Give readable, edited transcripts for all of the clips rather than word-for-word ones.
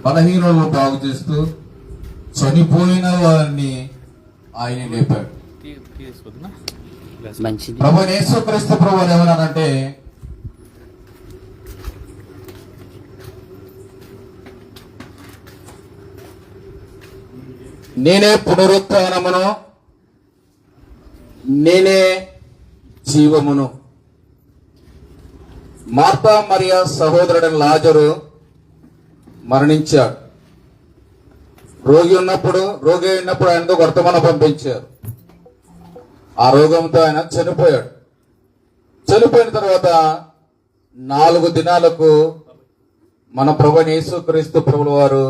బలహీనులను బాగు చేస్తూ చనిపోయిన వారిని ఆయన లేపాడు. ప్రభు యేసుక్రీస్తు ప్రభు ఏమన్నానంటే, నేనే పునరుత్థానమును, నేనే జీవమును. మార్తా మరియా సహోదరుడైన లాజరు మరణించాడు. రోగి అయినప్పుడు ఆయనతో వర్తమానం పంపించారు. ఆ రోగంతో ఆయన చనిపోయాడు. చనిపోయిన తర్వాత 4 దినాలకు మన ప్రభువైన యేసుక్రీస్తు ప్రభుల వారు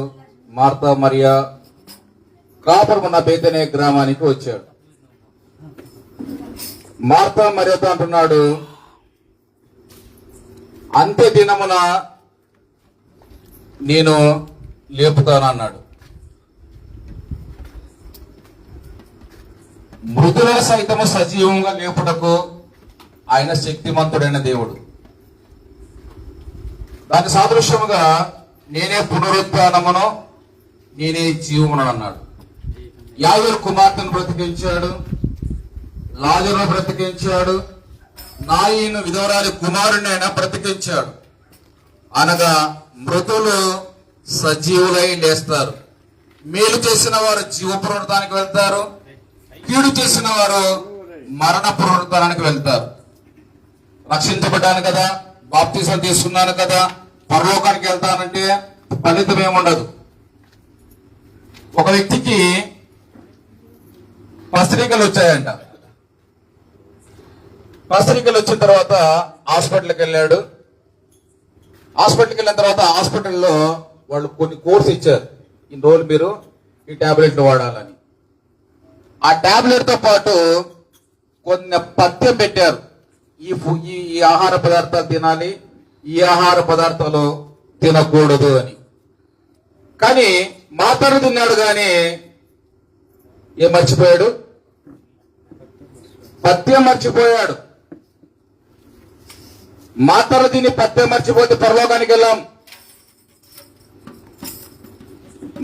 మార్తా మరియా కాపురమున్న బేతనియ గ్రామానికి వచ్చాడు. మార్తా మరియాతో అంటున్నాడు, అంత్య దినమున నేను లేపుతానన్నాడు. మృతుల సైతము సజీవంగా లేపుటకు ఆయన శక్తిమంతుడైన దేవుడు. దాని సాదృశ్యముగా నేనే పునరుత్థానమును, నేనే జీవమును అన్నాడు. యాయేరు కుమార్తెను బ్రతికించాడు, లాజరును బ్రతికించాడు, నాయీను విధవరాలి కుమారుని ఆయన బ్రతికించాడు. అనగా మృతులు సజీవులై లేస్తారు. మేలు చేసిన వారు జీవ పునరుత్థానానికి వెళ్తారు, కీడు చేసిన వారు మరణ పునరుత్థానానికి వెళ్తారు. రక్షించబడ్డాను కదా, బాప్తిసం తీసుకున్నాను కదా, పరలోకానికి వెళ్తానంటే ఫలితం ఏముండదు. ఒక వ్యక్తికి పత్రికలు వచ్చాయంట. పత్రికలు వచ్చిన తర్వాత హాస్పిటల్కి వెళ్ళాడు. హాస్పిటల్కి వెళ్ళిన తర్వాత హాస్పిటల్లో వాళ్ళు కొన్ని కోర్స్ ఇచ్చారు, ఇన్ని రోజులు మీరు ఈ టాబ్లెట్లు వాడాలని. ఆ టాబ్లెట్ తో పాటు కొన్ని పథ్యం పెట్టారు, ఈ ఆహార పదార్థాలు తినాలి, ఈ ఆహార పదార్థాలు తినకూడదు అని. కానీ మాత్రలు తిన్నాడు, కానీ ఏం మర్చిపోయాడు? పథ్యం మర్చిపోయాడు. మాత్రలు తిని పథ్యం మర్చిపోతే పరలోకానికి వెళ్ళాం.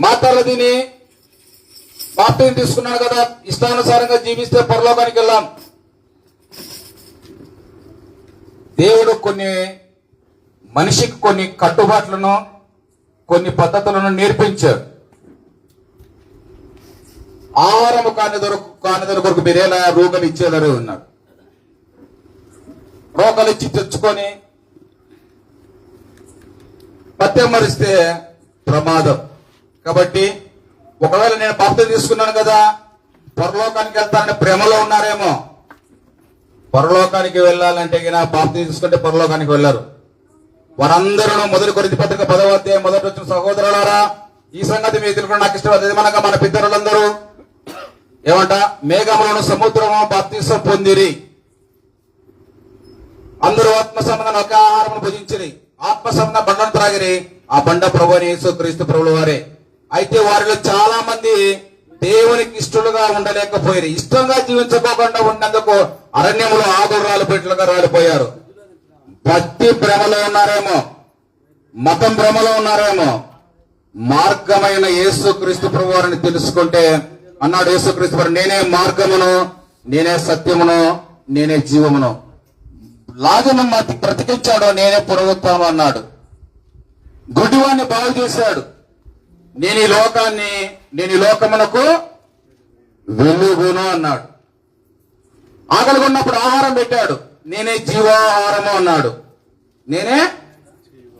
మాత్రలు తిని బాప్తిసం తీసుకున్నాడు కదా, ఇష్టానుసారంగా జీవిస్తే పరలోకానికి వెళ్ళాం. దేవుడు మనిషికి కొన్ని కట్టుబాట్లను, కొన్ని పద్ధతులను నేర్పించాడు. ఆహారము కాని కొరకు మీరేలా రోగాలు ఇచ్చేదారు ఉన్నాడు. రోగాలు ఇచ్చి తెచ్చుకొని పథ్యం మరిస్తే ప్రమాదం. కాబట్టి ఒకవేళ నేను బాప్తిసం తీసుకున్నాను కదా, పరలోకానికి వెళ్తానని ప్రేమలో ఉన్నారేమో. పరలోకానికి వెళ్ళాలంటే బాప్తిసం తీసుకుంటే పరలోకానికి వెళ్ళారు. వారందరూ 1 కొరింథీ పత్రిక 10వ అధ్యాయం మొదటి వచ్చిన సహోదరులారా, ఈ సంగతి మీకు తెలుసు, నాకు ఇష్టం. మనగా మన పితరులందరూ ఏమంట, మేఘములను సముద్రము బాప్తిసం పొందిరి, అందరూ ఆత్మ సంబంధం ఒక ఆహారమును భుజించిరి, ఆత్మ సంబంధం బండను త్రాగిరి, ఆ బండ ప్రభువైన యేసుక్రీస్తు ప్రభుల వారే. అయితే వారిలో చాలా మంది దేవునికి ఇష్టలుగా ఉండలేకపోయారు. ఇష్టంగా జీవించుకోకుండా ఉన్నందుకు అరణ్యములో ఆగుర్రాలు పెట్లుగా రాలిపోయారు. భక్తి భ్రమలో ఉన్నారేమో, మతం భ్రమలో ఉన్నారేమో. మార్గమైన యేసుక్రీస్తు ప్రభు వారిని తెలుసుకుంటే అన్నాడు యేసుక్రీస్తు వారు, నేనే మార్గమును, నేనే సత్యమును, నేనే జీవమును. లాజరును బ్రతికించాడు, నేనే పునరుత్థానం అన్నాడు. గుడ్డివాణ్ణి బాగు చేశాడు, నేను ఈ లోకమునకు వెలుగును అన్నాడు. ఆకలిగా ఉన్నప్పుడు ఆహారం పెట్టాడు, నేనే జీవాహారము అన్నాడు. నేనే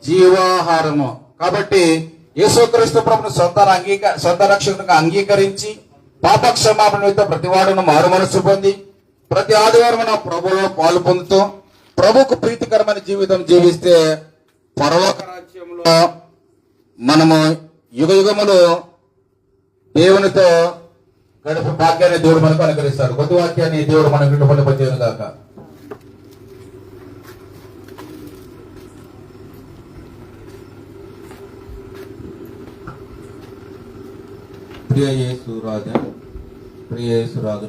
జీవాహారము. కాబట్టి యేసుక్రీస్తు ప్రభువును సొంత రక్షకునిగా అంగీకరించి పాప క్షమాపణ నిమిత్తం ప్రతివాడును మారు మనసు పొంది ప్రతి ఆదివారం నా ప్రభువులో పాలు పొందుతూ ప్రభుకు ప్రీతికరమైన జీవితం జీవిస్తే పరలోక రాజ్యంలో మనము యుగ యుగములు దేవునితో గడిపే భాగ్యాన్ని దేవుడు మనకు అనుగ్రహిస్తాడు. కొద్ది వాక్యాన్ని దేవుడు మనకు పొందుపరిచేను గాక. ప్రియ యేసు రాజా, ప్రియ యేసు రాజు,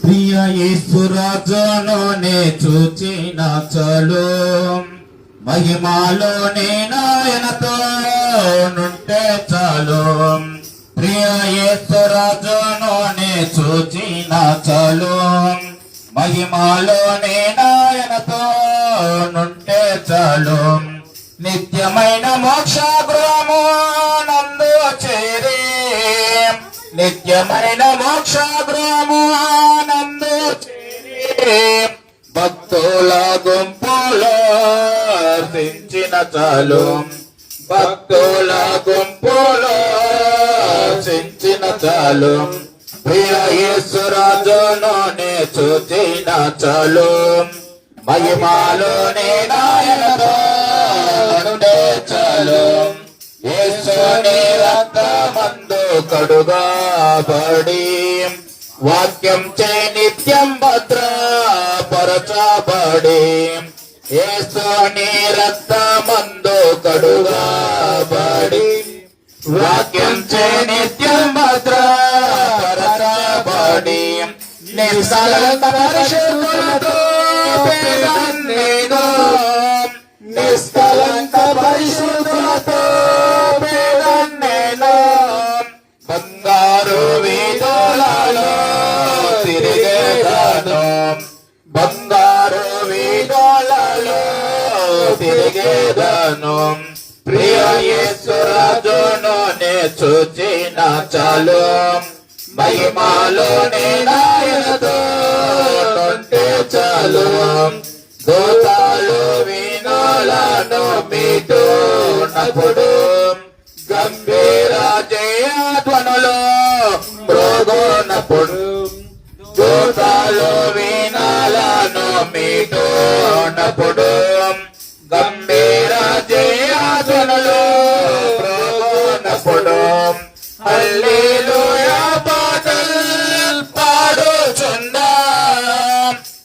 ప్రియ యేసురాజును నే చూచిన చాలు మహిమాలోనే నాయనతో నుంటే చాలు ప్రియ యేసురాజును నే చూచిన చాలు మహిమాలోనే నాయనతో నుంటే చాలు నిత్యమైన మోక్ష గృహము నందు చేరి నిత్యమైన మోక్ష గృహము నందు చేరి భక్తుల గుంపులో సించిన చాలు భక్తుల గుంపులో సించిన చాలు ప్రియ యేసురాజును నే చూచిన చాలు మహిమాలోనే నాయనతో నుండే చాలు యేసుని రక్తమందు కడుగబడి వాక్యం చే నిత్యం భద్రపరచబడి యేసుని రక్తమందు కడుగబడి వాక్యం చే నిత్యం భద్రపరచబడి నిస్కలంక పరిశుద్ధులతో నేను నిస్కలంక పరిశుద్ధులతో నేను బంగారు వీధులలో తిరిగేదాను బంగారు వీధులలో తిరిగేదాను ప్రియ యేసురాజును నే చూచిన చాలు మహిమాలోనే నాయనతో నుంటే చాలు దూతాలు వీణులను మీటున్నప్పుడు గంభీర జయధ్వనులు మ్రోగునప్పుడు దూతాలు వీణులను మీటున్నప్పుడు గంభీర జయధ్వనులు మ్రోగునప్పుడు హల్లెలూయా పాటలు పాడుచున్నాం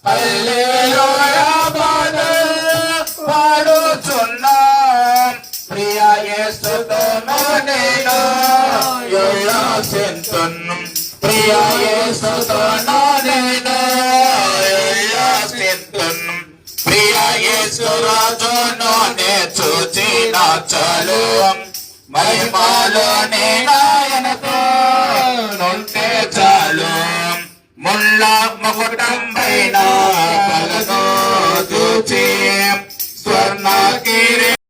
హల్లెలూయా పాటలు పాడుచున్నాం ప్రియ యేసుతోను నేను ఉల్లాసింతును ప్రియ యేసుతోను నేను ఉల్లాసింతును ప్రియ యేసురాజును నే చూచిన చాలు మహిమాలోనే నాయనతో నుంటే చాలు ముళ్ళ ముకుటం పైన పలను చూచి స్వర్ణ కిరీటం